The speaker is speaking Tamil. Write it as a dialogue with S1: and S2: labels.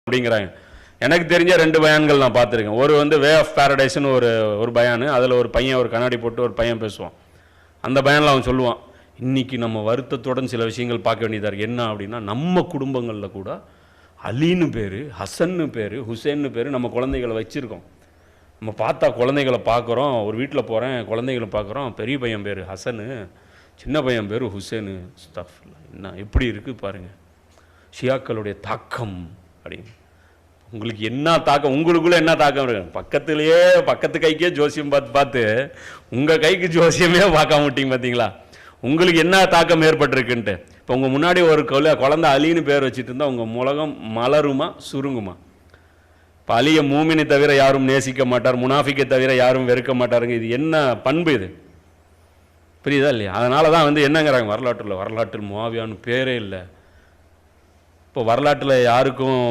S1: அப்படிங்கிறாங்க. எனக்கு தெரிஞ்ச 2 பயான்கள் நான் பார்த்துருக்கேன். ஒரு வந்து வே ஆஃப் பேரடைஸ்னு ஒரு பயானு, அதில் ஒரு பையன் ஒரு கண்ணாடி போட்டு ஒரு பையன் பேசுவான். அந்த பயானில் அவன் சொல்லுவான், இன்றைக்கி நம்ம வருத்தத்துடன் சில விஷயங்கள் பார்க்க வேண்டியதாக இருக்குது. என்ன அப்படின்னா, நம்ம குடும்பங்களில் கூட அலின்னு பேர், ஹசன்னு பேர், ஹுசேன்னு பேர் நம்ம குழந்தைகளை வச்சுருக்கோம். நம்ம பார்த்தா குழந்தைகளை பார்க்குறோம், ஒரு வீட்டில் போகிறேன், குழந்தைகளை பார்க்குறோம், பெரிய பையன் பேர் ஹசனு, சின்ன பையன் பேர் ஹுசேனு. என்ன எப்படி இருக்குது பாருங்கள் ஷியாக்களுடைய தாக்கம் அப்படின்னு. உங்களுக்கு என்ன தாக்கம், உங்களுக்குள்ளே என்ன தாக்கம் இருக்கு? பக்கத்துலேயே பக்கத்து கைக்கே ஜோசியம் பார்த்து உங்கள் கைக்கு ஜோசியமே பார்க்க மாட்டீங்க பார்த்தீங்களா? உங்களுக்கு என்ன தாக்கம் ஏற்பட்டிருக்குன்ட்டு. இப்போ உங்கள் முன்னாடி ஒரு குழந்தை அலின்னு பேர் வச்சுட்டு இருந்தால் உங்கள் முலகம் மலருமா சுருங்குமா? இப்போ அலியை மூமினை தவிர யாரும் நேசிக்க மாட்டார், முனாஃபிக்கை தவிர யாரும் வெறுக்க மாட்டாருங்க. இது என்ன பண்பு இது? புரியுதா இல்லையா? அதனால தான் வந்து என்னங்கிறாங்க, வரலாற்றில் முஆவியான்னு பேரே இல்லை. இப்போ வரலாற்றில் யாருக்கும்